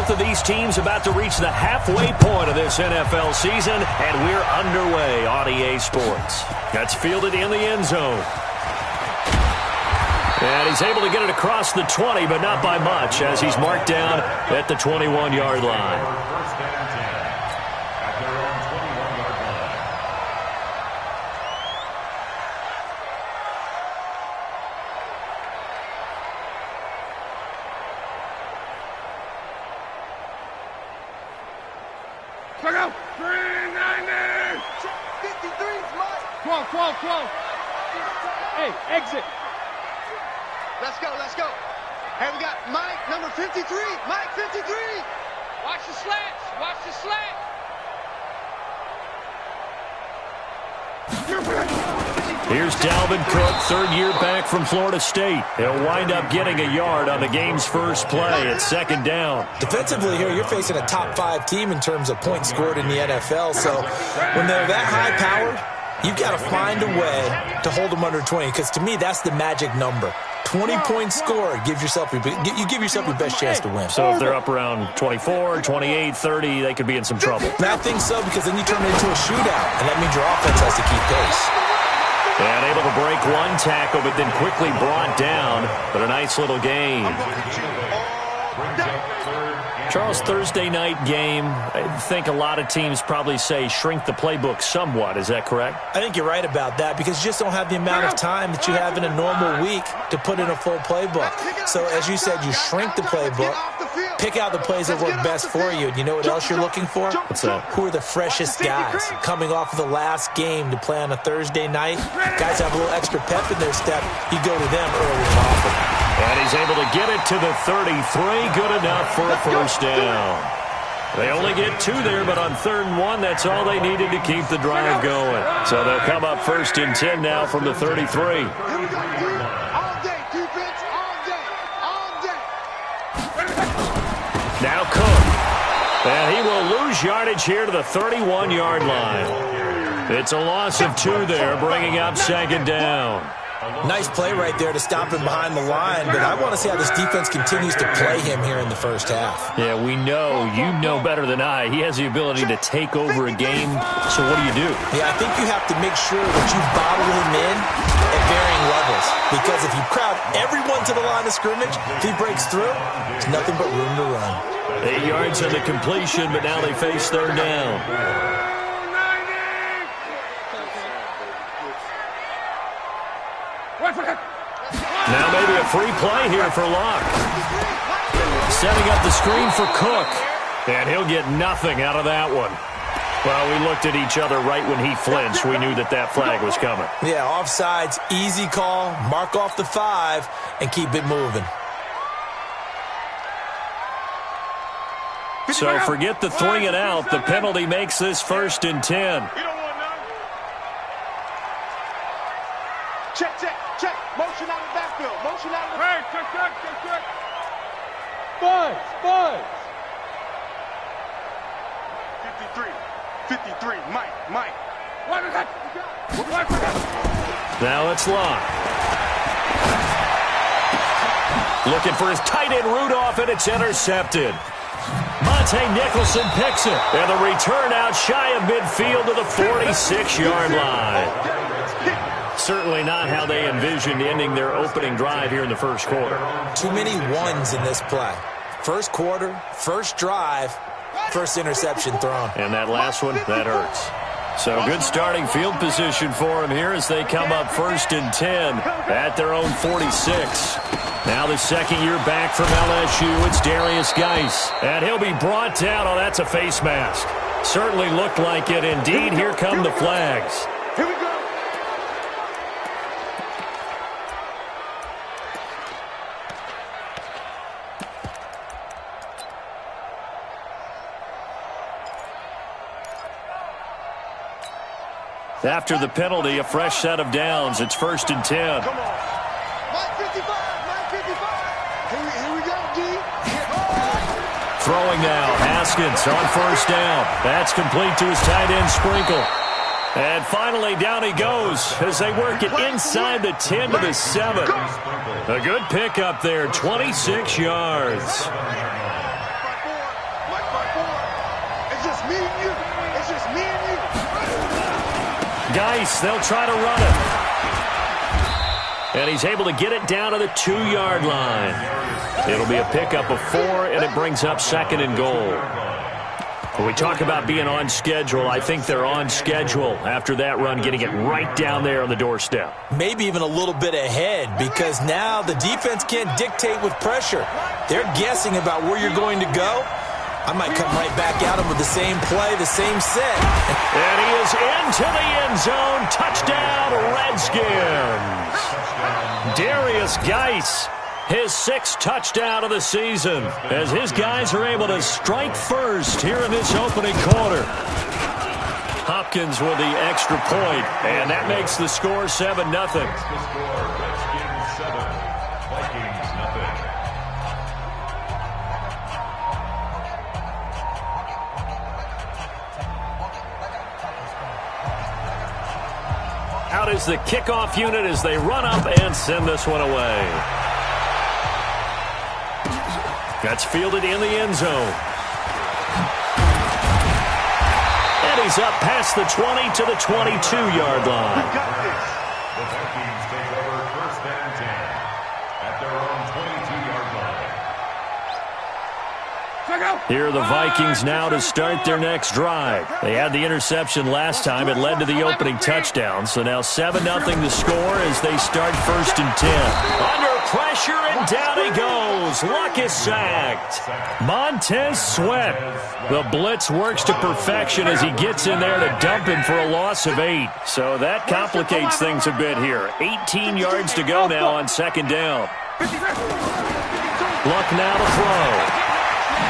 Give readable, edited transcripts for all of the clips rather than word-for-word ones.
Both of these teams about to reach the halfway point of this NFL season, and we're underway on EA Sports. That's fielded in the end zone. And he's able to get it across the 20, but not by much, as he's marked down at the 21-yard line. Hey, exit. Let's go, let's go. Hey, we got Mike, number 53. Mike, 53. Watch the slants. Watch the slant. Here's Dalvin Cook, third year back from Florida State. He'll wind up getting a yard on the game's first play at second down. Defensively here, you're facing a top 5 team in terms of points scored in the NFL. So when they're that high-powered, you've got to find a way to hold them under 20, because to me, that's the magic number. 20 points scored, you give yourself your best chance to win. So if they're up around 24, 28, 30, they could be in some trouble. And I think so, because then you turn it into a shootout, and that means your offense has to keep pace. And able to break one tackle, but then quickly brought down. But a nice little game. Charles, Thursday night game, I think a lot of teams probably say shrink the playbook somewhat. Is that correct? I think you're right about that, because you just don't have the amount of time that you have in a normal week to put in a full playbook. So as you said, you shrink the playbook, pick out the plays that work best for you. And you know what else you're looking for? What's that? Who are the freshest guys coming off of the last game to play on a Thursday night? Guys have a little extra pep in their step. You go to them early and often. And he's able to get it to the 33. Good enough for a first down. They only get 2 there, but on 3rd and 1, that's all they needed to keep the drive going. So they'll come up 1st and 10 now from the 33. All day, defense, all day, all day. Now Cook. And he will lose yardage here to the 31-yard line. It's a loss of 2 there, bringing up 2nd down. Nice play right there to stop him behind the line, but I want to see how this defense continues to play him here in the first half. Yeah, we know. You know better than I. He has the ability to take over a game, so what do? Yeah, I think you have to make sure that you bottle him in at varying levels, because if you crowd everyone to the line of scrimmage, if he breaks through, there's nothing but room to run. 8 yards on the completion, but now they face 3rd down. Now maybe a free play here for Locke. Setting up the screen for Cook. And he'll get nothing out of that one. Well, we looked at each other right when he flinched. We knew that that flag was coming. Yeah, offsides, easy call, mark off the 5, and keep it moving. So forget the 3 and out. The penalty makes this 1st and 10. Check, check, check. Motion out of the backfield. Motion out of the backfield. Check. Buzz. 53. Mike. Now it's Locke. Looking for his tight end Rudolph, and it's intercepted. Monte Nicholson picks it. And the return out shy of midfield to the 46-yard line. Certainly not how they envisioned ending their opening drive here in the first quarter. Too many ones in this play. First quarter, first drive, first interception thrown. And that last one, that hurts. So good starting field position for them here as they come up 1st and 10 at their own 46. Now the 2nd year back from LSU, it's Darius Geis. And he'll be brought down. Oh, that's a face mask. Certainly looked like it. Indeed, here come the flags. Here we go. After the penalty, a fresh set of downs. It's 1st and 10. Come on. Mike 55. Here we go, D. Throwing now. Haskins on 1st down. That's complete to his tight end Sprinkle. And finally, down he goes as they work it inside the 10 to the 7. A good pickup there, 26 yards. me and you. It's just me and you. Geis, they'll try to run it. And he's able to get it down to the 2-yard line. It'll be a pickup of 4, and it brings up 2nd and goal. When we talk about being on schedule, I think they're on schedule after that run, getting it right down there on the doorstep. Maybe even a little bit ahead, because now the defense can't dictate with pressure. They're guessing about where you're going to go. I might come right back at him with the same play, the same set. And he is into the end zone. Touchdown, Redskins. Darius Geis, his 6th touchdown of the season, as his guys are able to strike first here in this opening quarter. Hopkins with the extra point, and that makes the score 7-0. Out is the kickoff unit as they run up and send this one away. That's fielded in the end zone. And he's up past the 20 to the 22-yard line. The Vikings take over 1st and 10 at their own 22-yard line. Here are the Vikings now to start their next drive. They had the interception last time. It led to the opening touchdown. So now 7-0 the score as they start 1st and 10. Under pressure, and down he goes. Luck is sacked. Montez Sweat. The blitz works to perfection as he gets in there to dump him for a loss of 8. So that complicates things a bit here. 18 yards to go now on 2nd down. Luck now to throw.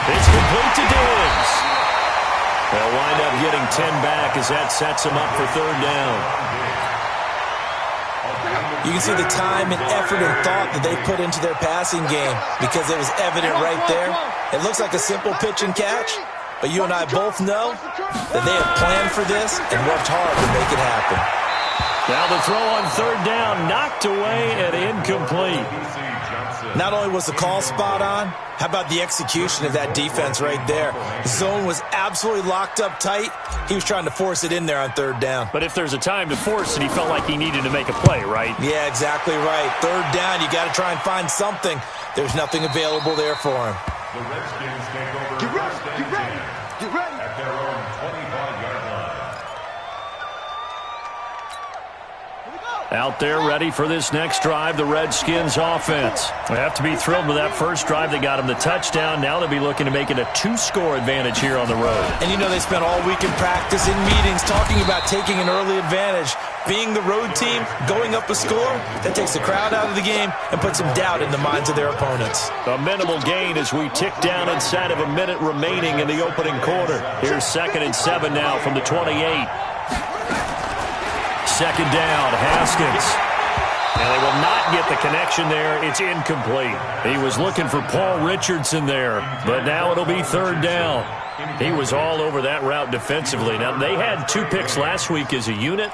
It's complete to Diggs. They'll wind up getting 10 back as that sets them up for 3rd down. You can see the time and effort and thought that they put into their passing game because it was evident right there. It looks like a simple pitch and catch, but you and I both know that they have planned for this and worked hard to make it happen. Now the throw on 3rd down, knocked away and incomplete. Not only was the call spot on, how about the execution of that defense right there? The zone was absolutely locked up tight. He was trying to force it in there on 3rd down. But if there's a time to force it, he felt like he needed to make a play, right? Yeah, exactly right. 3rd down, you got to try and find something. There's nothing available there for him. The Redskins take over. Get ready, get ready, get ready. At their own 25-yard line. Out there ready for this next drive, the Redskins offense. They have to be thrilled with that first drive. They got him the touchdown. Now they'll be looking to make it a 2-score advantage here on the road. And you know they spent all week in practice, in meetings, talking about taking an early advantage. Being the road team, going up a score, that takes the crowd out of the game and puts some doubt in the minds of their opponents. A minimal gain as we tick down inside of a minute remaining in the opening quarter. Here's 2nd and 7 now from the 28. 2nd down, Haskins. And they will not get the connection there. It's incomplete. He was looking for Paul Richardson there, but now it'll be 3rd down. He was all over that route defensively. Now, they had 2 picks last week as a unit.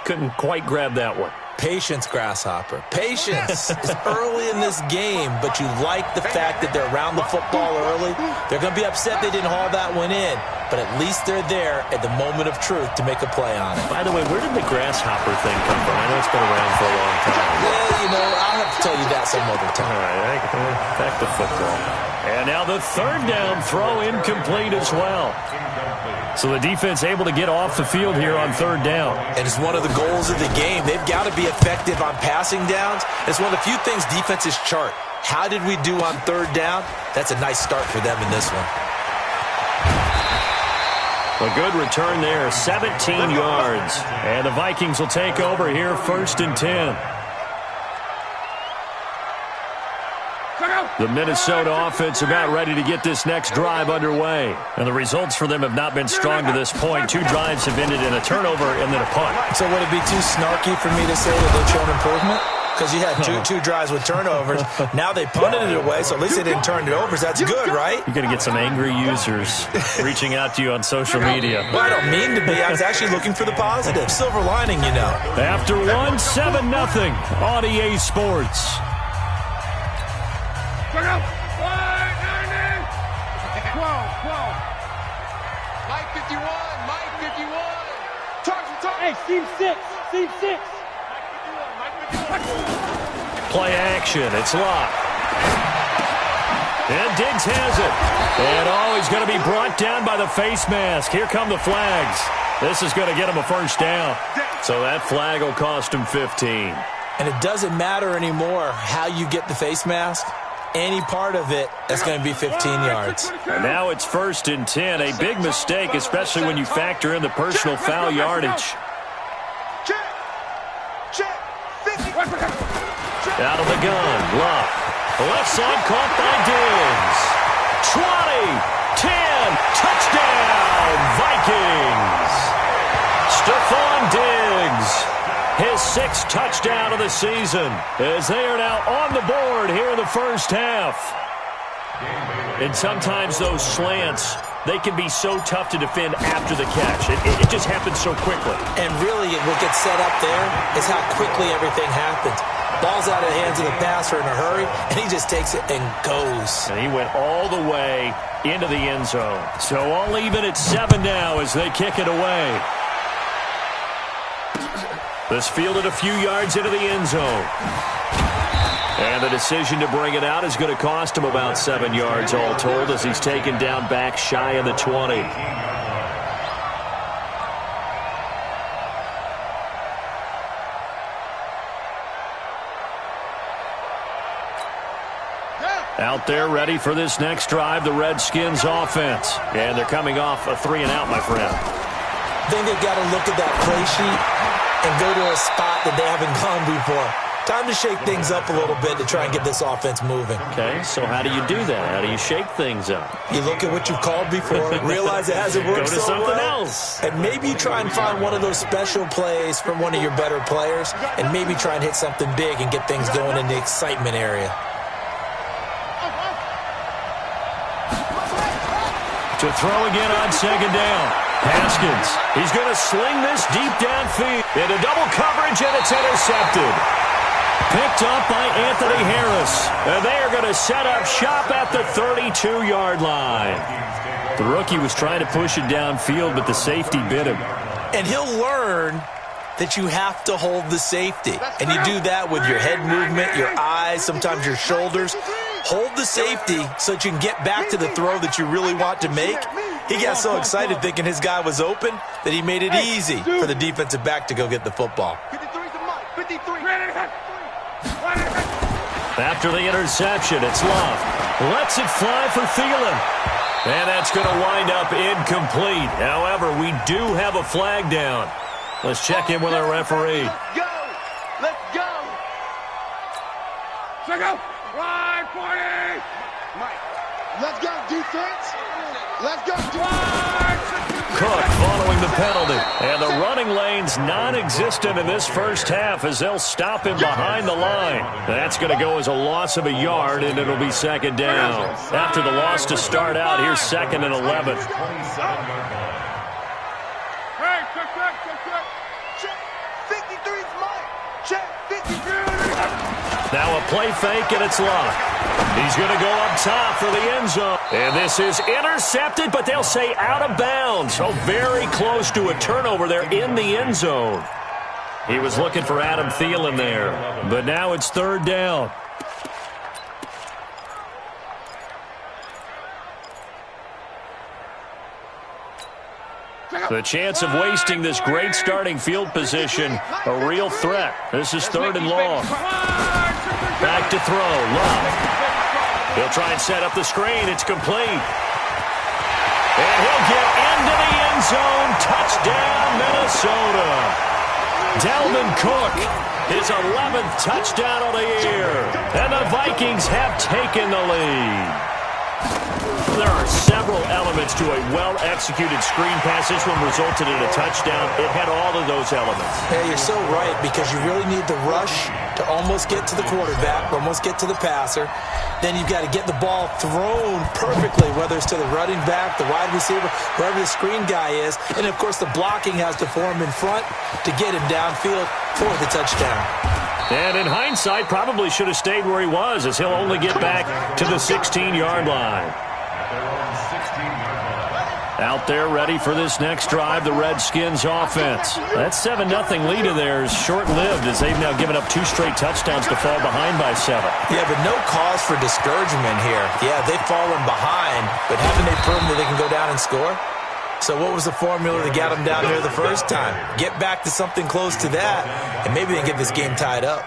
Couldn't quite grab that one. Patience, Grasshopper. Patience. It's early in this game, but you like the fact that they're around the football early. They're going to be upset they didn't haul that one in, but at least they're there at the moment of truth to make a play on it. By the way, where did the grasshopper thing come from? I know it's been around for a long time. Yeah, you know, I'll have to tell you that some other time. All right, back to football. And now the 3rd down throw incomplete as well. So the defense able to get off the field here on 3rd down. And it's one of the goals of the game. They've got to be effective on passing downs. It's one of the few things defenses chart. How did we do on 3rd down? That's a nice start for them in this one. A good return there, 17 yards. And the Vikings will take over here 1st and 10. The Minnesota offense about ready to get this next drive underway. And the results for them have not been strong to this point. 2 drives have ended in a turnover and then a punt. So would it be too snarky for me to say that they've shown improvement? Because you had two drives with turnovers. Now they punted it away, so at least they didn't turn it over. So that's good, right? You're going to get some angry users reaching out to you on social media. Well, I don't mean to be. I was actually looking for the positive. Silver lining, you know. After 7-0 on EA Sports. Mike 51, Mike 51. Hey, seam 6, seam 6. Play action. It's locked. And Diggs has it. And, he's going to be brought down by the face mask. Here come the flags. This is going to get him a first down. So that flag will cost him 15. And it doesn't matter anymore how you get the face mask. Any part of it, that's going to be 15 yards. And now it's 1st and 10. A big mistake, especially when you factor in the personal foul yardage. Out of the gun, Luck. Left side caught by Diggs. 20, 10, touchdown, Vikings. Stephon Diggs, his 6th touchdown of the season, as they are now on the board here in the first half. And sometimes those slants, they can be so tough to defend after the catch. It just happens so quickly. And really, what gets set up there is how quickly everything happens. Ball's out of the hands of the passer in a hurry, and he just takes it and goes. And he went all the way into the end zone. So all even at 7 now as they kick it away. This fielded a few yards into the end zone. And the decision to bring it out is going to cost him about 7 yards all told as he's taken down back shy of the 20. Out there ready for this next drive, the Redskins offense. And they're coming off a 3-and-out, my friend. I think they've got to look at that play sheet and go to a spot that they haven't gone before. Time to shake things up a little bit to try and get this offense moving. Okay, so how do you do that? How do you shake things up? You look at what you've called before, realize it hasn't worked so well. Go to something else. And maybe try and find one of those special plays from one of your better players, and maybe try and hit something big and get things going in the excitement area. To throw again on 2nd down. Haskins, he's going to sling this deep downfield. Into double coverage, and it's intercepted. Picked up by Anthony Harris. And they are going to set up shop at the 32-yard line. The rookie was trying to push it downfield, but the safety bit him. And he'll learn that you have to hold the safety. And you do that with your head movement, your eyes, sometimes your shoulders. Hold the safety so that you can get back to the throw that you really want to make. He got so excited thinking his guy was open that he made it easy for the defensive back to go get the football. After the interception, it's Love. Lets it fly for Thielen. And that's going to wind up incomplete. However, we do have a flag down. Let's check in with our referee. Let's go. Let's go. Ride 40. Mike, let's go, defense. Let's go, Cook following the penalty. And the running lane's non-existent in this first half as they'll stop him behind the line. That's going to go as a loss of a yard, and it'll be 2nd down. After the loss to start out, here's 2nd and 11. Hey, check. Check. 53's Mike. Check. 53. Now a play fake, and it's locked. He's going to go up top for the end zone. And this is intercepted, but they'll say out of bounds. So very close to a turnover there in the end zone. He was looking for Adam Thielen there, but now it's 3rd down. The chance of wasting this great starting field position, a real threat. This is 3rd and long. Back to throw, Love. He'll try and set up the screen. It's complete. And he'll get into the end zone. Touchdown, Minnesota. Dalvin Cook, his 11th touchdown of the year. And the Vikings have taken the lead. There are several elements to a well-executed screen pass. This one resulted in a touchdown. It had all of those elements. Yeah, you're so right, because you really need the rush to almost get to the quarterback, almost get to the passer. Then you've got to get the ball thrown perfectly, whether it's to the running back, the wide receiver, wherever the screen guy is. And, of course, the blocking has to form in front to get him downfield for the touchdown. And in hindsight, probably should have stayed where he was, as he'll only get back to the 16-yard line. Out there ready for this next drive, the Redskins offense. That 7-0 lead of theirs short-lived as they've now given up 2 straight touchdowns to fall behind by 7. Yeah, but no cause for discouragement here. Yeah, they've fallen behind, but haven't they proven that they can go down and score? So what was the formula that got them down there the first time? Get back to something close to that, and maybe they get this game tied up.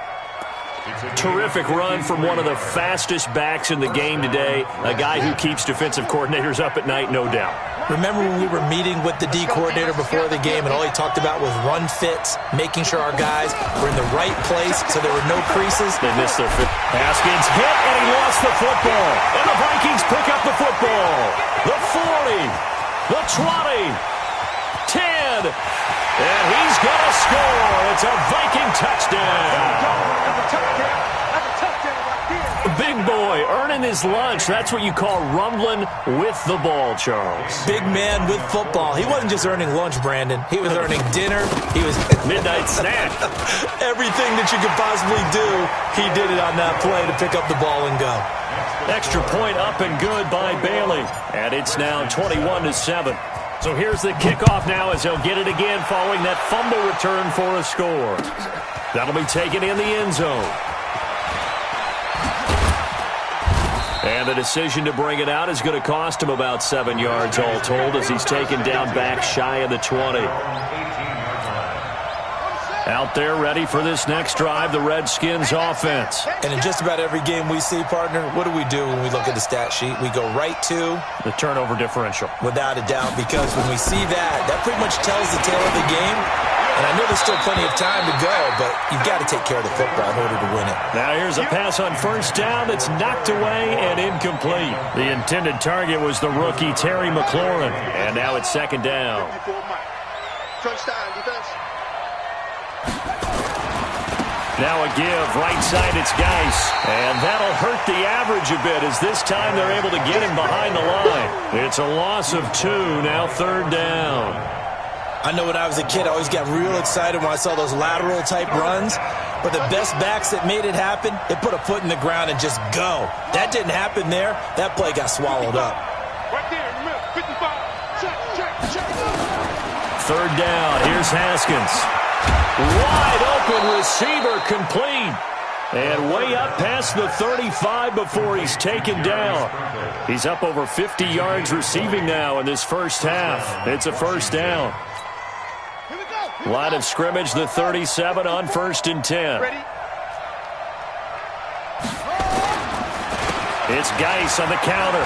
Terrific run from one of the fastest backs in the game today, a guy who keeps defensive coordinators up at night, no doubt. Remember when we were meeting with the D coordinator before the game and all he talked about was run fits, making sure our guys were in the right place so there were no creases? They missed their fit. Haskins hit and he lost the football. And the Vikings pick up the football. The 40, the 20, 10, and he's going to score. It's a Viking touchdown. Big boy earning his lunch. That's what you call rumbling with the ball, Charles. Big man with football. He wasn't just earning lunch, Brandon. He was earning dinner. He was midnight snack. Everything that you could possibly do, he did it on that play to pick up the ball and go. Extra point up and good by Bailey. And it's now 21-7. So here's the kickoff now as they'll get it again following that fumble return for a score. That'll be taken in the end zone. And the decision to bring it out is going to cost him about 7 yards all told as he's taken down back shy of the 20. Out there ready for this next drive, the Redskins offense. And in just about every game we see, partner, what do we do when we look at the stat sheet? We go right to the turnover differential. Without a doubt, because when we see that, that pretty much tells the tale of the game. And I know there's still plenty of time to go, but you've got to take care of the football in order to win it. Now here's a pass on first down that's knocked away and incomplete. The intended target was the rookie Terry McLaurin. And now it's second down. Crunch time, defense. Now a give, right side, it's Geis. And that'll hurt the average a bit as this time they're able to get him behind the line. It's a loss of 2, now third down. I know when I was a kid, I always got real excited when I saw those lateral-type runs. But the best backs that made it happen, they put a foot in the ground and just go. That didn't happen there. That play got swallowed up. Right there, 55. Check. Third down, here's Haskins. Wide open receiver complete. And way up past the 35 before he's taken down. He's up over 50 yards receiving now in this first half. It's a first down. Line of scrimmage, the 37 on 1st and 10. Ready? It's Geis on the counter.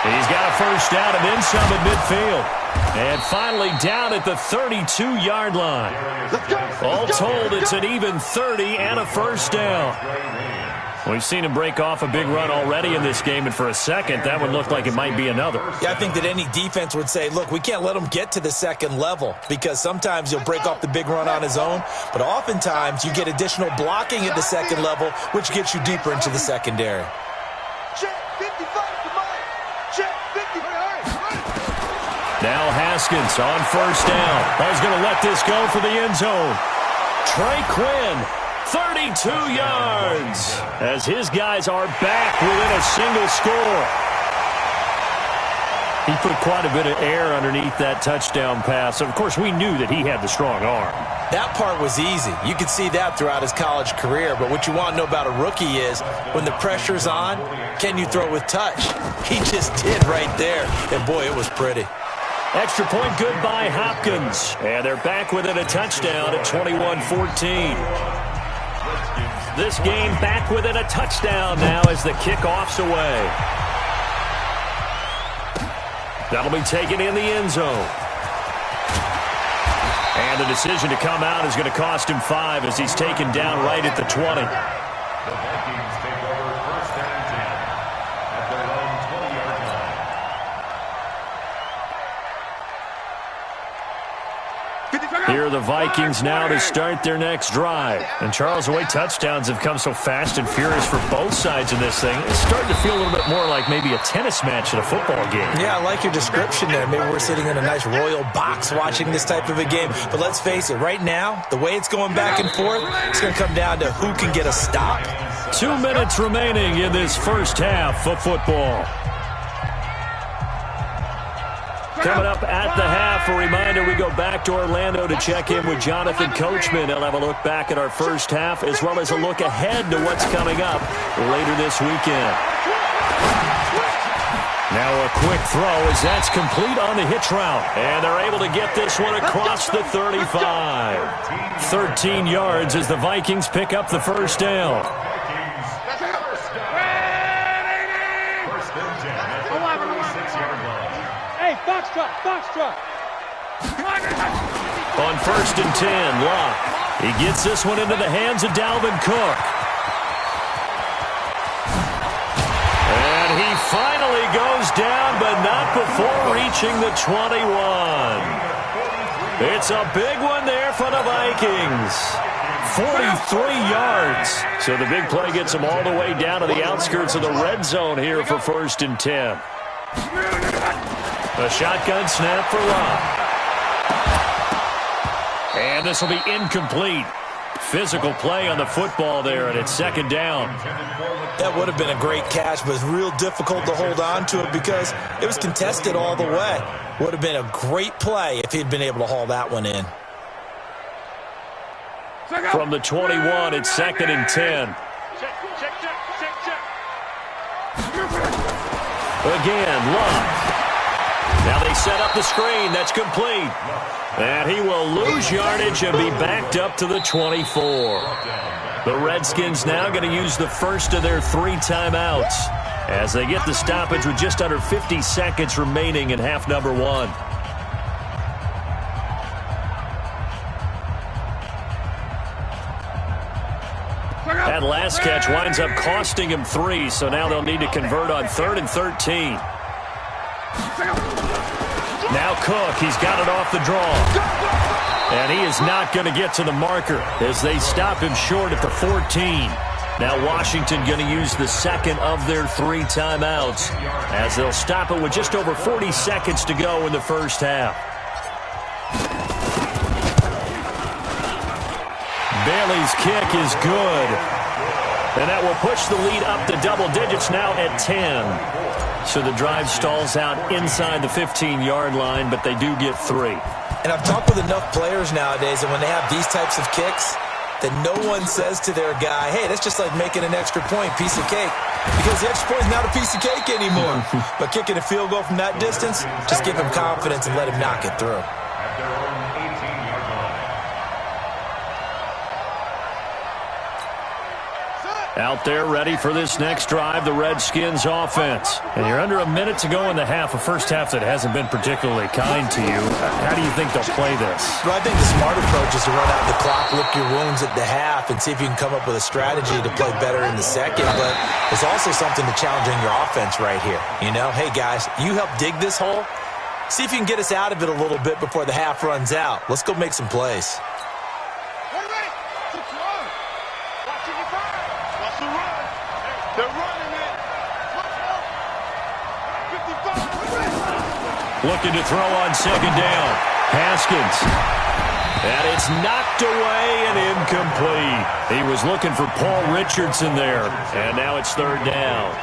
He's got a first down and then some at midfield. And finally down at the 32-yard line. All told, it's an even 30 and a first down. We've seen him break off a big run already in this game, and for a second, that one looked like it might be another. Yeah, I think that any defense would say, look, we can't let him get to the second level because sometimes he'll break off the big run on his own, but oftentimes you get additional blocking at the second level, which gets you deeper into the secondary. Check 55, come on. Check 50. Now Haskins on first down. He's going to let this go for the end zone. Trey Quinn, 32 yards, as his guys are back within a single score. He put quite a bit of air underneath that touchdown pass. Of course, we knew that he had the strong arm. That part was easy. You could see that throughout his college career. But what you want to know about a rookie is when the pressure's on, can you throw with touch? He just did right there. And, boy, it was pretty. Extra point good by Hopkins. And they're back within a touchdown at 21-14. This game back within a touchdown now as the kickoff's away. That'll be taken in the end zone. And the decision to come out is going to cost him 5 as he's taken down right at the 20. The Vikings take over 1st and 10 at their own 20-yard line. Here are the Vikings now to start their next drive. And Charles, the way touchdowns have come so fast and furious for both sides in this thing, it's starting to feel a little bit more like maybe a tennis match at a football game. Yeah, I like your description there. Maybe we're sitting in a nice royal box watching this type of a game. But let's face it, right now, the way it's going back and forth, it's going to come down to who can get a stop. 2 minutes remaining in this first half of football. Coming up at the half, a reminder, we go back to Orlando to check in with Jonathan Coachman. He'll have a look back at our first half as well as a look ahead to what's coming up later this weekend. Now a quick throw as that's complete on the hitch route. And they're able to get this one across the 35. 13 yards as the Vikings pick up the first down. Hey, Foxtrot. On 1st and 10, Locke. He gets this one into the hands of Dalvin Cook. And he finally goes down, but not before reaching the 21. It's a big one there for the Vikings. 43 yards. So the big play gets them all the way down to the outskirts of the red zone here for 1st and 10. A shotgun snap for Locke. And this will be incomplete. Physical play on the football there, and it's 2nd down. That would have been a great catch, but it's real difficult to hold on to it because it was contested all the way. Would have been a great play if he'd been able to haul that one in. From the 21, it's 2nd and 10. Again, Locke. Now they set up the screen. That's complete. And he will lose yardage and be backed up to the 24. The Redskins now going to use the first of their 3 timeouts as they get the stoppage with just under 50 seconds remaining in half number 1. That last catch winds up costing him 3, so now they'll need to convert on 3rd and 13. Now Cook, he's got it off the draw. And he is not going to get to the marker as they stop him short at the 14. Now Washington going to use the second of their 3 timeouts as they'll stop it with just over 40 seconds to go in the first half. Bailey's kick is good. And that will push the lead up to double digits now at 10. So the drive stalls out inside the 15-yard line, but they do get 3. And I've talked with enough players nowadays, and when they have these types of kicks, that no one says to their guy, hey, that's just like making an extra point, piece of cake. Because the extra point is not a piece of cake anymore. But kicking a field goal from that distance, just give him confidence and let him knock it through. Out there ready for this next drive, the Redskins offense. And you're under a minute to go in the half, a first half that hasn't been particularly kind to you. How do you think they'll play this? Well, I think the smart approach is to run out the clock, lick your wounds at the half, and see if you can come up with a strategy to play better in the second. But there's also something to challenge in your offense right here. You know, hey, guys, you help dig this hole. See if you can get us out of it a little bit before the half runs out. Let's go make some plays. They're running it. Looking to throw on 2nd down. Haskins. And it's knocked away and incomplete. He was looking for Paul Richardson there. And now it's 3rd down.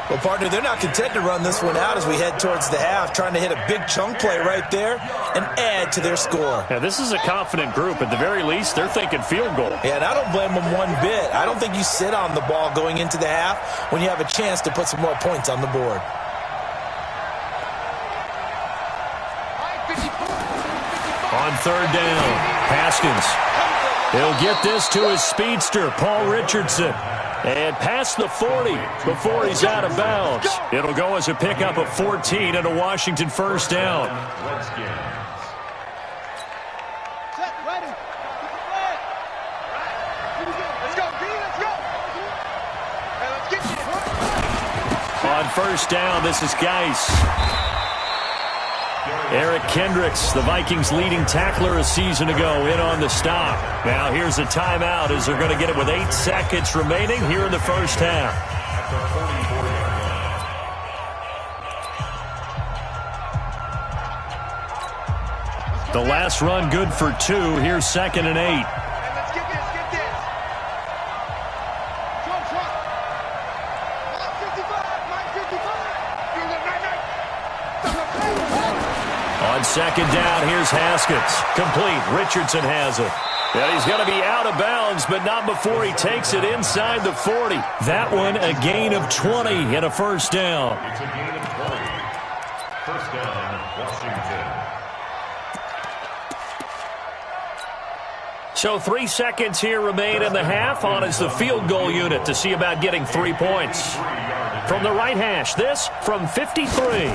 Well, partner, they're not content to run this one out as we head towards the half, trying to hit a big chunk play right there and add to their score. Yeah, this is a confident group. At the very least, they're thinking field goal. Yeah, and I don't blame them one bit. I don't think you sit on the ball going into the half when you have a chance to put some more points on the board. On 3rd down, Haskins. He'll get this to his speedster, Paul Richardson. And past the 40 before he's out of bounds. It'll go as a pickup of 14 and a Washington first down. On 1st down, this is Geis. Eric Kendricks, the Vikings' leading tackler a season ago, in on the stop. Now here's a timeout as they're going to get it with 8 seconds remaining here in the first half. The last run good for 2. Here's 2nd and 8. On second down, here's Haskins. Complete. Richardson has it. Yeah, he's going to be out of bounds, but not before he takes it inside the 40. That one, a gain of 20 and a first down. It's a gain of 20. First down, Washington. So 3 seconds here remain in the half. On is the field goal unit to see about getting 3 points. From the right hash, this from 53.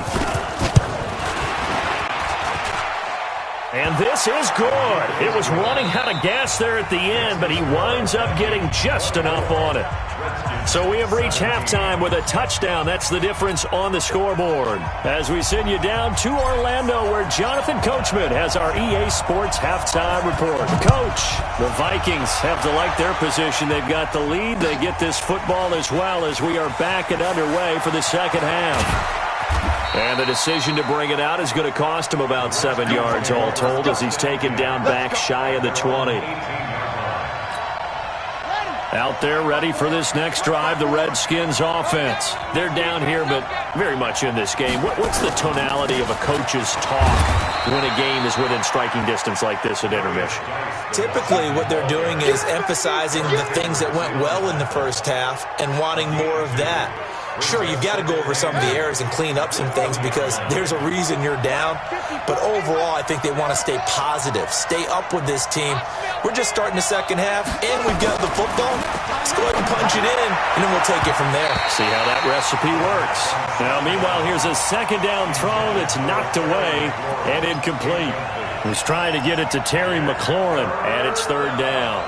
And this is good. It was running out of gas there at the end, but he winds up getting just enough on it. So we have reached halftime with a touchdown. That's the difference on the scoreboard. As we send you down to Orlando, where Jonathan Coachman has our EA Sports halftime report. Coach, the Vikings have to like their position. They've got the lead. They get this football as well as we are back and underway for the second half. And the decision to bring it out is going to cost him about 7 yards all told as he's taken down back shy of the 20. Out there ready for this next drive, the Redskins offense. They're down here, but very much in this game. What's the tonality of a coach's talk when a game is within striking distance like this at intermission? Typically, what they're doing is emphasizing the things that went well in the first half and wanting more of that. Sure, you've got to go over some of the errors and clean up some things because there's a reason you're down. But overall, I think they want to stay positive, stay up with this team. We're just starting the second half, and we've got the football. Let's go ahead and punch it in, and then we'll take it from there. See how that recipe works. Now, meanwhile, here's a second down throw that's knocked away and incomplete. He's trying to get it to Terry McLaurin, and it's third down.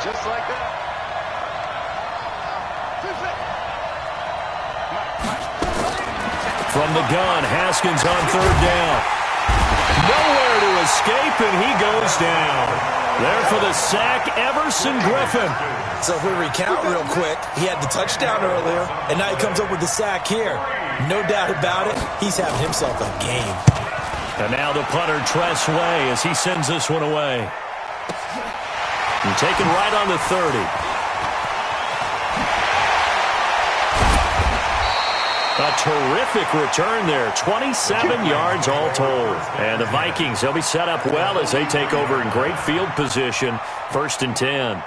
Just like that. From the gun, Haskins on third down. Nowhere to escape, and he goes down. There for the sack, Everson Griffin. So if we recount real quick, he had the touchdown earlier, and now he comes up with the sack here. No doubt about it, he's having himself a game. And now the punter, Tress Way, as he sends this one away. And taken right on the 30. A terrific return there. 27 yards all told. And the Vikings, they'll be set up well as they take over in great field position. 1st and 10.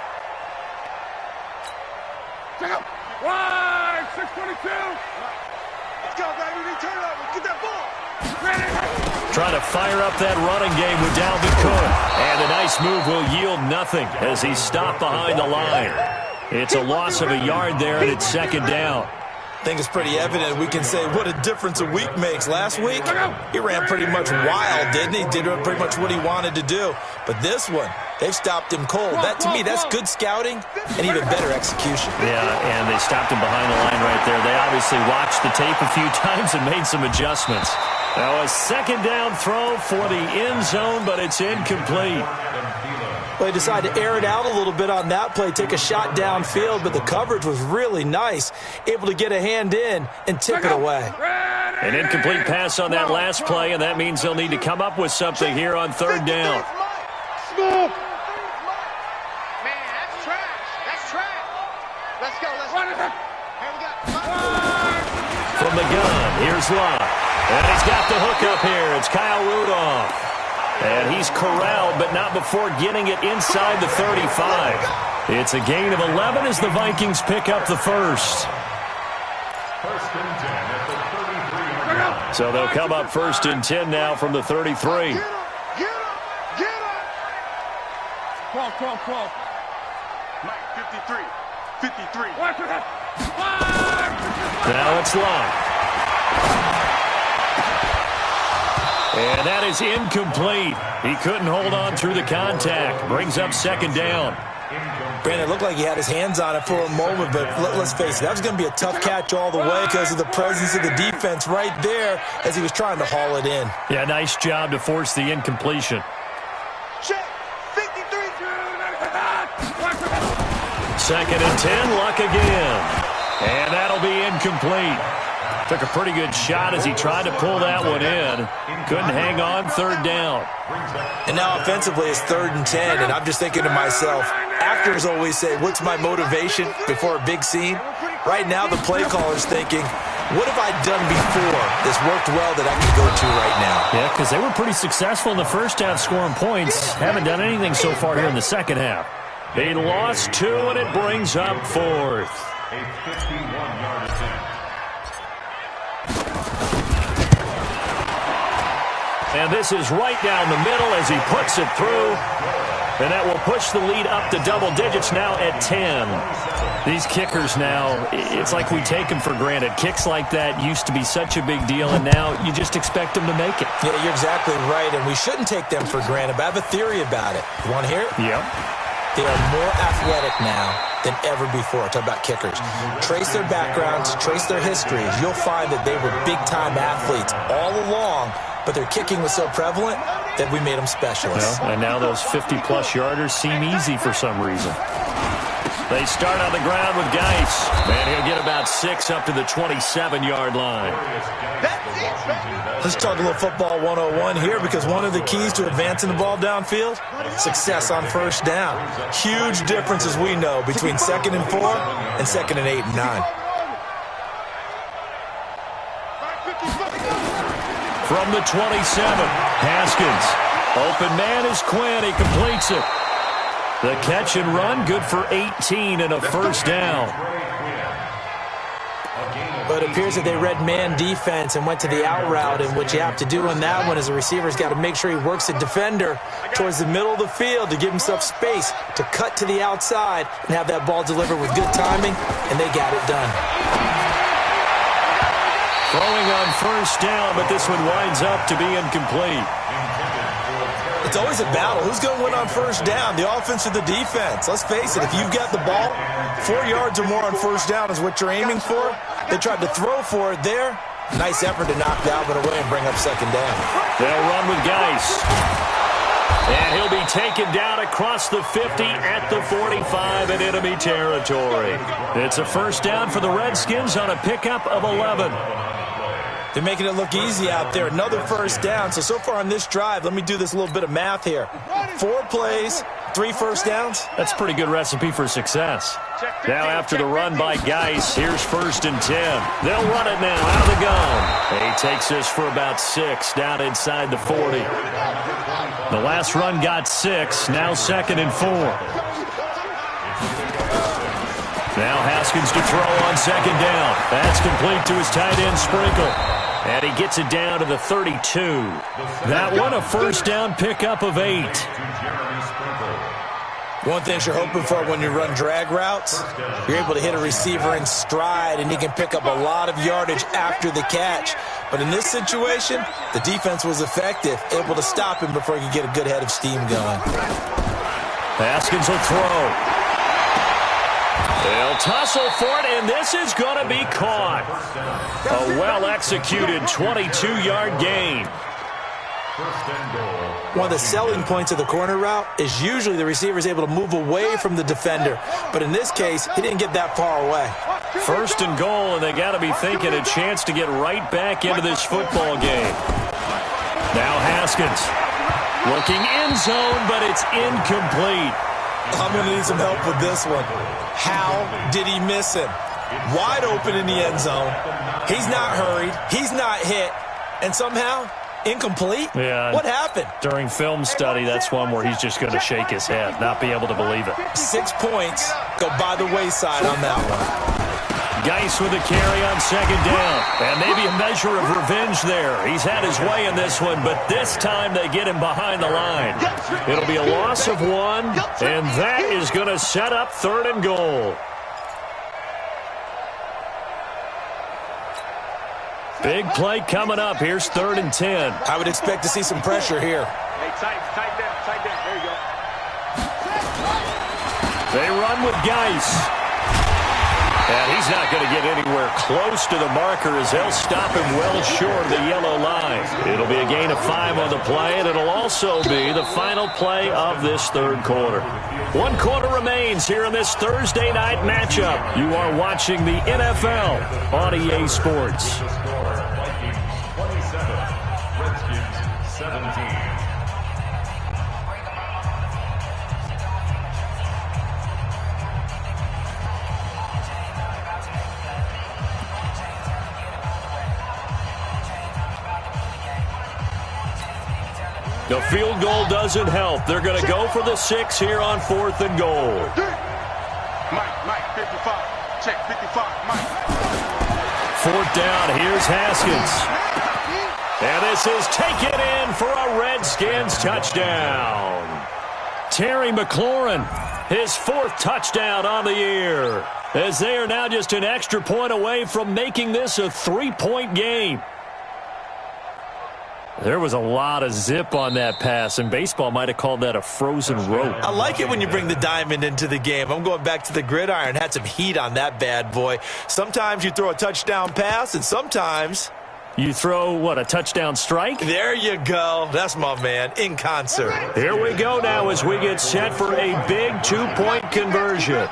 Wide, 622. Let's go, baby. Return over. Get that ball. Trying to fire up that running game with Dalvin Cook. And a nice move will yield nothing as he's stopped behind the line. It's a loss of a yard there, and it's second down. I think it's pretty evident we can say what a difference a week makes. Last week, he ran pretty much wild, didn't he? Did pretty much what he wanted to do. But this one, they've stopped him cold. That, to me, that's good scouting and even better execution. Yeah, and they stopped him behind the line right there. They obviously watched the tape a few times and made some adjustments. Now a second down throw for the end zone, but it's incomplete. Well, they decided to air it out a little bit on that play, take a shot downfield, but the coverage was really nice. Able to get a hand in and tip it away. An incomplete pass on that last play, and that means they'll need to come up with something here on third down. Man, that's trash. That's trash. Let's go. Let's go. Here we go. From the gun, here's Love. And he's got the hook up here. It's Kyle Rudolph. And he's corralled, but not before getting it inside the 35. It's a gain of 11 as the Vikings pick up the first. 1st and 10 at the 33-yard line. So they'll come up 1st and 10 now from the 33. Get up. Get up. 12. Mike, 53. 53. Now it's Love. And that is incomplete. He couldn't hold on through the contact. Brings up second down. Brandon, it looked like he had his hands on it for a moment, but let's face it, that was going to be a tough catch all the way because of the presence of the defense right there as he was trying to haul it in. Yeah, nice job to force the incompletion. Check. 53. 2nd and 10, Luck again. And that'll be incomplete. Took a pretty good shot as he tried to pull that one in. Couldn't hang on, third down. And now offensively it's 3rd and 10, and I'm just thinking to myself, actors always say, what's my motivation before a big scene? Right now, the play caller's thinking, what have I done before that's worked well that I can go to right now? Yeah, because they were pretty successful in the first half scoring points. Haven't done anything so far here in the second half. They lost 2, and it brings up 4th. A 51-yard attempt. And this is right down the middle as he puts it through. And that will push the lead up to double digits now at 10. These kickers now, it's like we take them for granted. Kicks like that used to be such a big deal, and now you just expect them to make it. Yeah, you're exactly right, and we shouldn't take them for granted, but I have a theory about it. You want to hear it? Yep. They are more athletic now than ever before. Talk about kickers. Trace their backgrounds, trace their histories. You'll find that they were big-time athletes all along, but their kicking was so prevalent that we made them specialists. Well, and now those 50-plus yarders seem easy for some reason. They start on the ground with Geis. And he'll get about 6 up to the 27-yard line. Let's talk a little football 101 here, because one of the keys to advancing the ball downfield, success on first down. Huge difference, as we know, between 2nd and 4 and 2nd and 8 and 9. From the 27, Haskins. Open man is Quinn. He completes it. The catch and run, good for 18 and a first down. But it appears that they read man defense and went to the out route, and what you have to do in that one is the receiver's got to make sure he works the defender towards the middle of the field to give himself space to cut to the outside and have that ball delivered with good timing, and they got it done. Throwing on first down, but this one winds up to be incomplete. It's always a battle. Who's going to win on first down, the offense or the defense? Let's face it, if you've got the ball, 4 yards or more on first down is what you're aiming for. They tried to throw for it there. Nice effort to knock Dalvin away and bring up second down. They'll run with Geis. And he'll be taken down across the 50 at the 45 in enemy territory. It's a first down for the Redskins on a pickup of 11. They're making it look easy out there. Another first down. So far on this drive, let me do this little bit of math here. 4 plays, 3 first downs. That's a pretty good recipe for success. Now after the run by Geis, here's 1st and 10. They'll run it now out of the gun. He takes this for about 6 down inside the 40. The last run got 6, now 2nd and 4. Now Haskins to throw on 2nd down. That's complete to his tight end Sprinkle. And he gets it down to the 32. That one a first down pickup of 8. One thing you're hoping for when you run drag routes, you're able to hit a receiver in stride, and he can pick up a lot of yardage after the catch. But in this situation, the defense was effective, able to stop him before he could get a good head of steam going. Haskins will throw. They'll tussle for it, and this is going to be caught. A well-executed 22-yard gain. One of the selling points of the corner route is usually the receiver is able to move away from the defender. But in this case, he didn't get that far away. 1st and goal, and they got to be thinking a chance to get right back into this football game. Now Haskins looking end zone, but it's incomplete. I'm going to need some help with this one. How did he miss him? Wide open in the end zone. He's not hurried. He's not hit. And somehow, incomplete? Yeah. What happened? During film study, that's one where he's just going to shake his head, not be able to believe it. 6 points go by the wayside on that one. Geis with a carry on 2nd down. And maybe a measure of revenge there. He's had his way in this one, but this time they get him behind the line. It'll be a loss of 1, and that is going to set up 3rd and goal. Big play coming up. Here's 3rd and 10. I would expect to see some pressure here. Hey, tight down. There you go. They run with Geis. And he's not going to get anywhere close to the marker as they'll stop him well short of the yellow line. It'll be a gain of 5 on the play, and it'll also be the final play of this 3rd quarter. 1 quarter remains here in this Thursday night matchup. You are watching the NFL on EA Sports. Vikings 27, Redskins 17. The field goal doesn't help. They're going to go for the 6 here on 4th and goal. Mike, 55. Check, 55, Mike. 4th down, here's Haskins. And this is taken in for a Redskins touchdown. Terry McLaurin, his 4th touchdown on the year, as they are now just an extra point away from making this a 3-point game. There was a lot of zip on that pass, and baseball might have called that a frozen rope. I like it when you bring the diamond into the game. I'm going back to the gridiron. Had some heat on that bad boy. Sometimes you throw a touchdown pass, and sometimes you throw, what, a touchdown strike? There you go. That's my man, in concert. Here we go now as we get set for a big 2-point conversion.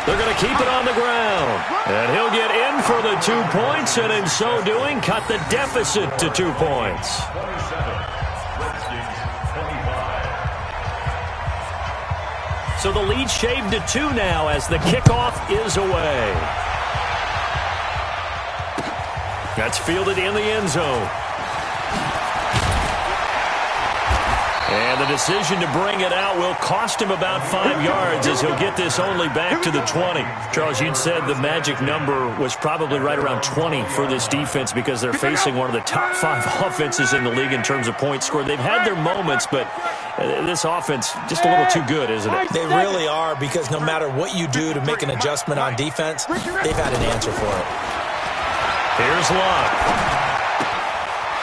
They're going to keep it on the ground. And he'll get in for the 2 points, and in so doing, cut the deficit to 2 points. So the lead shaved to 2 now as the kickoff is away. That's fielded in the end zone. And the decision to bring it out will cost him about 5 yards as he'll get this only back to the 20. Charles, you'd said the magic number was probably right around 20 for this defense because they're facing one of the top 5 offenses in the league in terms of points scored. They've had their moments, but this offense just a little too good, isn't it? They really are, because no matter what you do to make an adjustment on defense, they've had an answer for it. Here's Locke.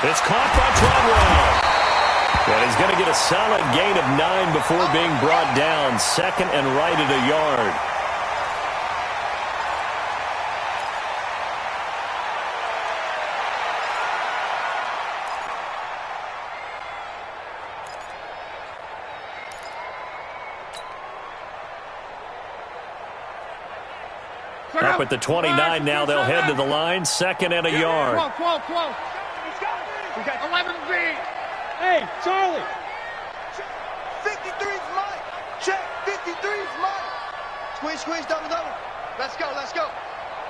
It's caught by Treadwell. And he's going to get a solid gain of 9 before being brought down. 2nd and right at a yard. Up at the 29 now, they'll head to the line. 2nd and a yard. Close. We got 11 feet. Hey, Charlie. 53's Mike. Check, 53's Mike. Squeeze, double. Let's go.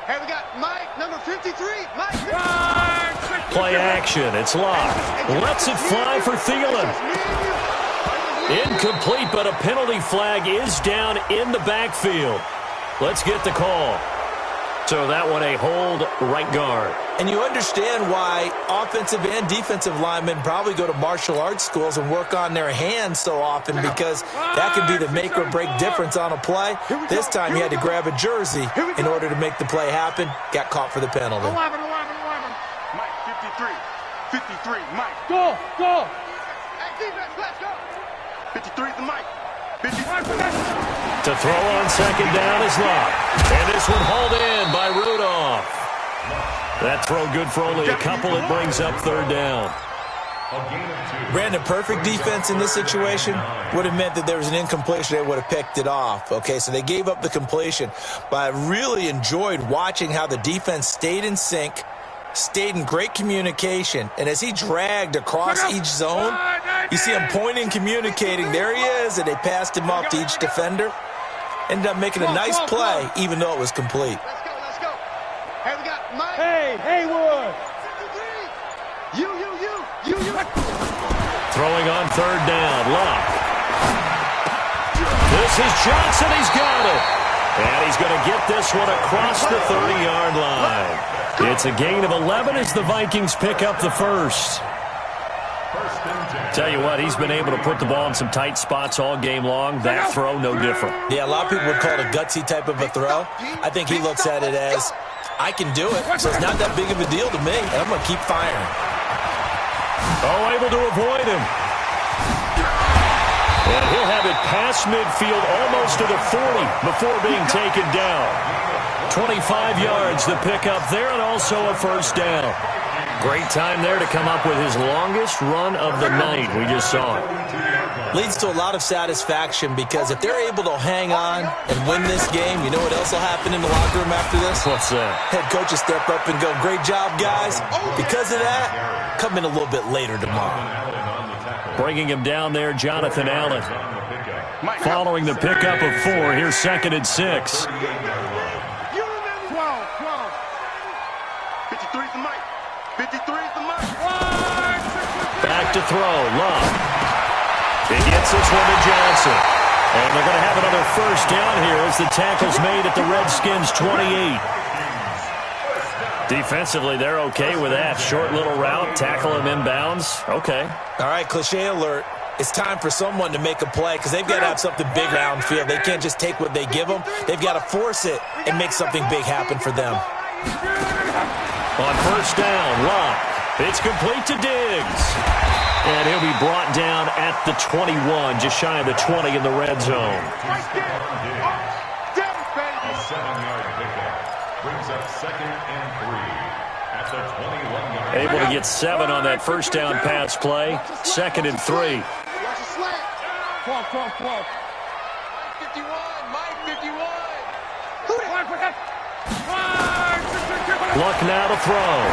Hey, we got Mike, number 53. Mike. Play action. It's Locke. Lets it fly for Thielen. Incomplete, but a penalty flag is down in the backfield. Let's get the call. So that one a hold right guard. And you understand why offensive and defensive linemen probably go to martial arts schools and work on their hands so often, because that can be the make or break difference on a play. This time he had to grab a jersey in order to make the play happen. Got caught for the penalty. 11. Mike, 53, Mike. Go. Hey, defense, let's go. 53's the Mike. To throw on 2nd down is Locke. And this one hauled in by Rudolph. That throw good for only a couple. It brings up 3rd down. Brandon, perfect defense in this situation would have meant that there was an incompletion. They would have picked it off. Okay, so they gave up the completion. But I really enjoyed watching how the defense stayed in sync, stayed in great communication, and as he dragged across each zone, you see him pointing, communicating. There he is, and they passed him off to each defender. Ended up making a nice play, even though it was complete. Let's go. Hey, we got Mike. Hey, Haywood. 53. You. Throwing on 3rd down. Locke. This is Johnson. He's got it. And he's going to get this one across the 30-yard line. It's a gain of 11 as the Vikings pick up the first. Tell you what, he's been able to put the ball in some tight spots all game long. That throw, no different. Yeah, a lot of people would call it a gutsy type of a throw. I think he looks at it as, I can do it, so it's not that big of a deal to me, and I'm going to keep firing. Oh, able to avoid him. And he'll have it past midfield almost to the 40 before being taken down. 25 yards the pickup there, and also a 1st down. Great time there to come up with his longest run of the night. We just saw it. Leads to a lot of satisfaction, because if they're able to hang on and win this game, you know what else will happen in the locker room after this? What's that? Head coach will step up and go, great job, guys. Because of that, come in a little bit later tomorrow. Bringing him down there, Jonathan Allen. Following the pickup of 4, here's 2nd and 6. 53's the mic. Back to throw. Love. He gets this one to Johnson. And they're going to have another first down here as the tackle's made at the Redskins' 28. Defensively, they're okay with that. Short little route, tackle him inbounds. Okay. All right, cliche alert. It's time for someone to make a play because they've got to have something big downfield. They can't just take what they give them. They've got to force it and make something big happen for them. On first down, Locke. It's complete to Diggs. And he'll be brought down at the 21, just shy of the 20 in the red zone. A 7-yard pickup brings up 2nd and 3 at the 21-yard line. Able to get 7 on that first down pass play. 2nd and 3. Watch the slant. 12. Mike 51. Mike 51. Luck now to throw.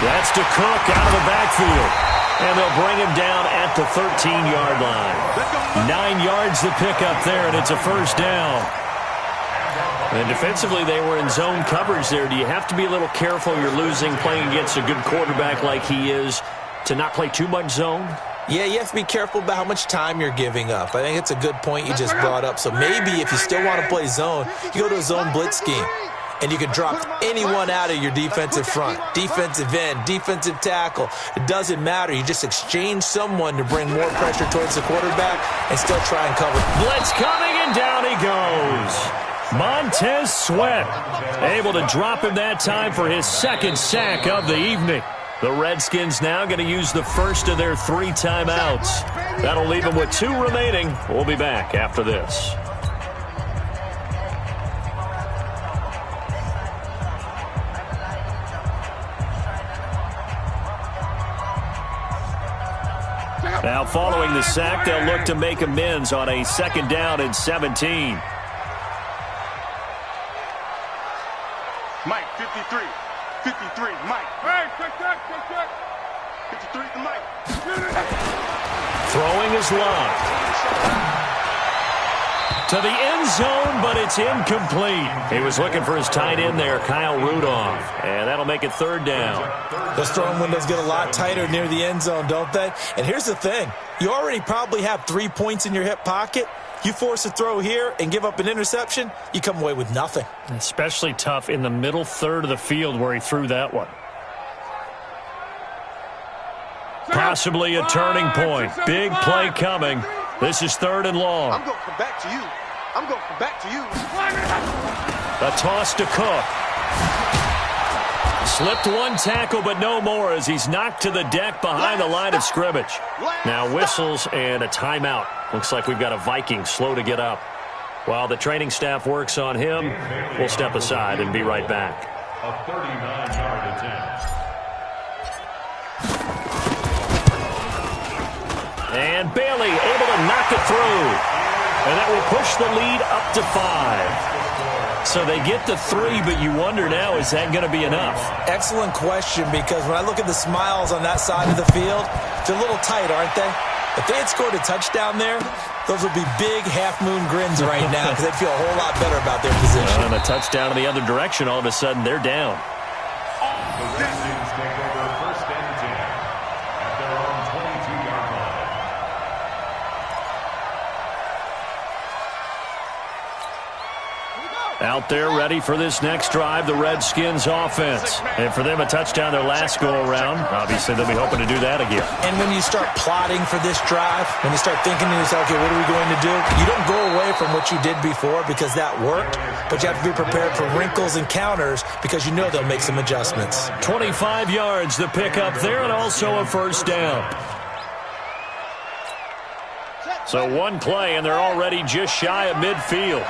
That's to Cook out of the backfield. And they'll bring him down at the 13-yard line. 9 yards to pick up there, and it's a first down. And defensively, they were in zone coverage there. Do you have to be a little careful? You're losing, playing against a good quarterback like he is, to not play too much zone? Yeah, you have to be careful about how much time you're giving up. I think it's a good point you just brought up. So maybe if you still want to play zone, you go to a zone blitz scheme. And you can drop anyone out of your defensive front. Defensive end, defensive tackle. It doesn't matter. You just exchange someone to bring more pressure towards the quarterback and still try and cover. Blitz coming, and down he goes. Montez Sweat able to drop him that time for his 2nd sack of the evening. The Redskins now going to use the first of their 3 timeouts. That'll leave them with 2 remaining. We'll be back after this. Now, following the sack, they'll look to make amends on a 2nd down and 17. Mike 53. 53, Mike. Hey, check. 53's the mic. Throwing is locked. To the end zone, but it's incomplete. He was looking for his tight end there, Kyle Rudolph. And that'll make it 3rd down. Those throwing windows get a lot tighter near the end zone, don't they? And here's the thing. You already probably have 3 points in your hip pocket. You force a throw here and give up an interception, you come away with nothing. Especially tough in the middle third of the field where he threw that one. Possibly a turning point. Big play coming. This is 3rd and long. I'm going to come back to you. A toss to Cook. Slipped 1 tackle, but no more as he's knocked to the deck behind the line of scrimmage. Now whistles and a timeout. Looks like we've got a Viking slow to get up. While the training staff works on him, we'll step aside and be right back. A 39-yard attempt. And Bailey able to knock it through. And that will push the lead up to 5. So they get the 3, but you wonder now, is that going to be enough? Excellent question, because when I look at the smiles on that side of the field, they're a little tight, aren't they? If they had scored a touchdown there, those would be big half-moon grins right now because they'd feel a whole lot better about their position. And a touchdown in the other direction, all of a sudden, they're down. The Redskins take over 1st and 10 at their own 22-yard line. Out there ready for this next drive, the Redskins offense. And for them, a touchdown their last go-around. Obviously, they'll be hoping to do that again. And when you start plotting for this drive, when you start thinking to yourself, okay, what are we going to do? You don't go away from what you did before because that worked, but you have to be prepared for wrinkles and counters because you know they'll make some adjustments. 25 yards the pickup there, and also a first down. So 1 play, and they're already just shy of midfield.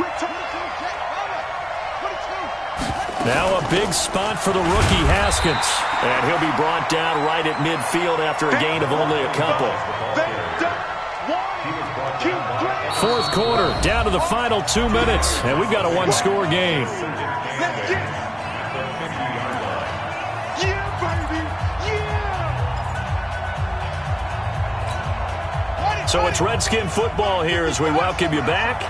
Now a big spot for the rookie Haskins. And he'll be brought down right at midfield after a gain of only a couple. 4th quarter, down to the final 2 minutes. And we've got a 1-score game. So it's Redskin football here as we welcome you back.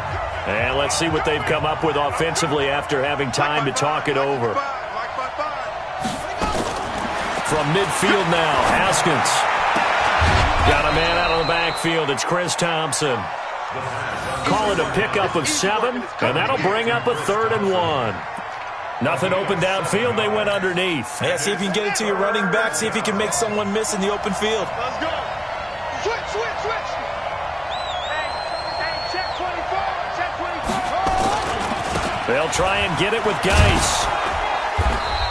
And let's see what they've come up with offensively after having time to talk it over. From midfield now, Haskins. Got a man out of the backfield. It's Chris Thompson. Call it a pickup of 7, and that'll bring up a 3rd and 1. Nothing open downfield. They went underneath. Yeah, see if you can get it to your running back. See if you can make someone miss in the open field. Let's go. Switch. Hey, check 24. Check 24. They'll try and get it with Geis.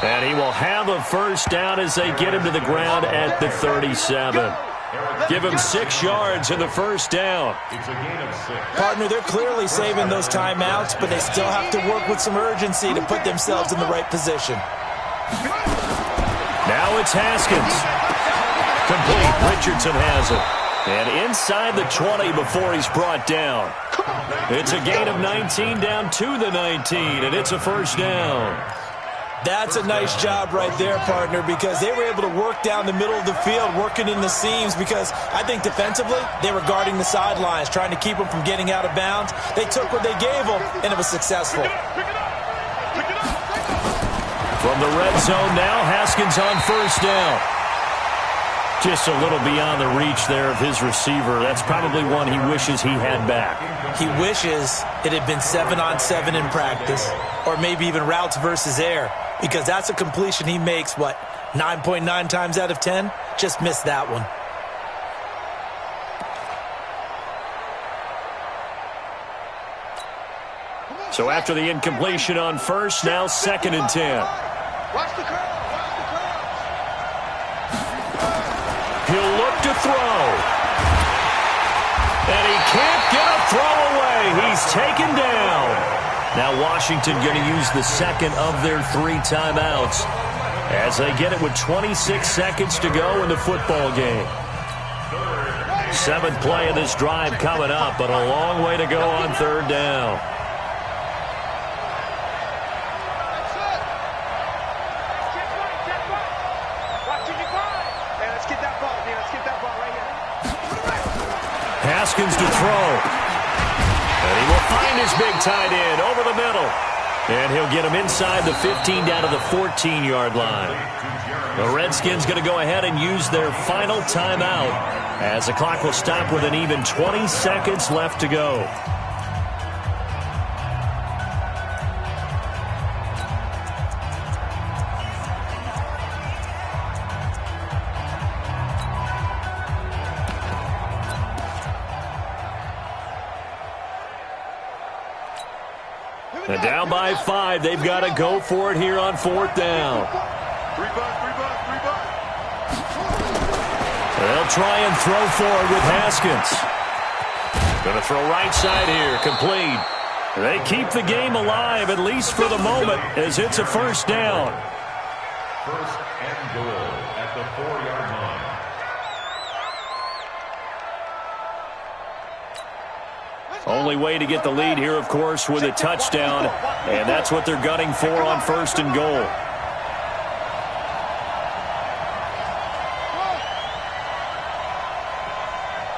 And he will have a first down as they get him to the ground at the 37. Give him 6 yards in the first down. It's a gain of 6. Partner, they're clearly saving those timeouts, but they still have to work with some urgency to put themselves in the right position. Now it's Haskins. Complete. Richardson has it. And inside the 20 before he's brought down. It's a gain of 19 down to the 19, and it's a first down. That's a nice job right there, partner, because they were able to work down the middle of the field, working in the seams, because I think defensively they were guarding the sidelines, trying to keep them from getting out of bounds. They took what they gave them, and it was successful. From the red zone now, Haskins on first down. Just a little beyond the reach there of his receiver. That's probably one he wishes he had back. He wishes it had been 7-on-7 in practice, or maybe even routes versus air, because that's a completion he makes, 9.9 times out of 10? Just missed that one. So after the incompletion on first, now 2nd and 10. Watch the curl. He'll look to throw. And he can't get a throw away. He's taken down. Now Washington going to use the second of their 3 timeouts as they get it with 26 seconds to go in the football game. 7th play of this drive coming up, but a long way to go on 3rd down. Haskins to throw. And he will find his big tight end over the middle. And he'll get him inside the 15 down to the 14-yard line. The Redskins going to go ahead and use their final timeout as the clock will stop with an even 20 seconds left to go. And down by 5, they've got to go for it here on 4th down. 3 bucks. They'll try and throw forward with Haskins. Going to throw right side here, complete. They keep the game alive, at least for the moment, as it's a first down. 1st and goal at the 4-yard line. Only way to get the lead here, of course, with a touchdown, and that's what they're gunning for on 1st and goal.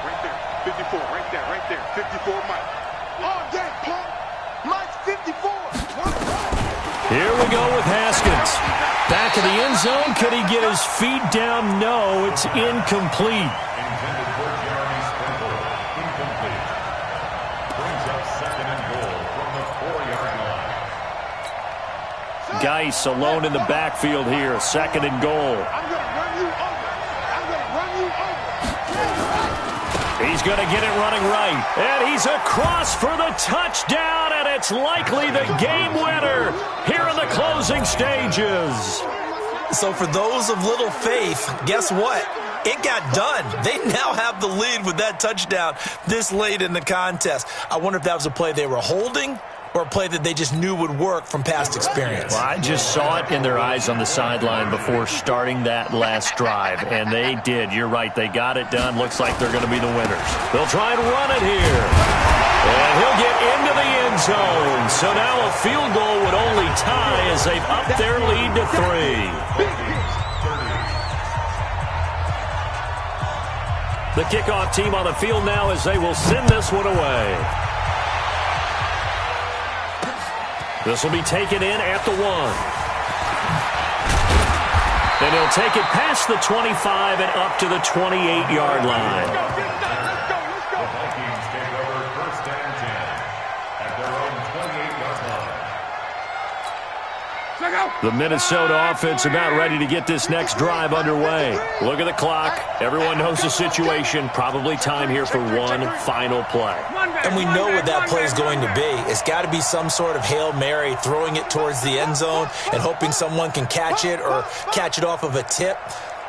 Right there. 54. Right there. 54, Mike. Oh, dang, punk. Mike's 54. Here we go with Haskins. Back in the end zone. Could he get his feet down? No, it's incomplete. Intended for Jeremy Sprinkle. Incomplete. Brings up 2nd and goal from the 4-yard line. Geis alone in the backfield here. 2nd and goal. I'm going to run you over. He's going to get it running right. And he's across for the touchdown, and it's likely the game winner here in the closing stages. So for those of little faith, guess what? It got done. They now have the lead with that touchdown this late in the contest. I wonder if that was a play they were holding or a play that they just knew would work from past experience. Well, I just saw it in their eyes on the sideline before starting that last drive, and they did. You're right. They got it done. Looks like they're going to be the winners. They'll try and run it here. And he'll get into the end zone. So now a field goal would only tie as they've upped their lead to 3. The kickoff team on the field now as they will send this one away. This will be taken in at the 1. And he'll take it past the 25 and up to the 28-yard line. The Vikings take over 1st and 10 at their own 28-yard line. The Minnesota offense about ready to get this next drive underway. Look at the clock. Everyone knows the situation. Probably time here for one final play. And we know what that play is going to be. It's got to be some sort of Hail Mary, throwing it towards the end zone and hoping someone can catch it or catch it off of a tip.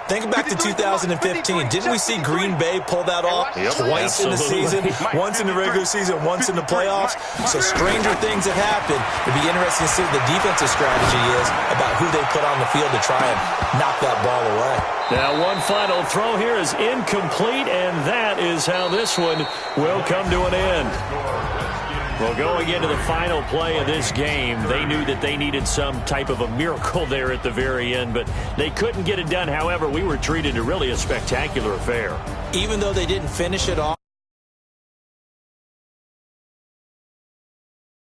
Think back to 2015. Didn't we see Green Bay pull that off twice in the season? Once in the regular season, once in the playoffs. So stranger things have happened. It'd be interesting to see what the defensive strategy is about who they put on the field to try and knock that ball away. Now one final throw here is incomplete, and that is how this one will come to an end. Well, going into the final play of this game, they knew that they needed some type of a miracle there at the very end, but they couldn't get it done. However, we were treated to really a spectacular affair. Even though they didn't finish it off.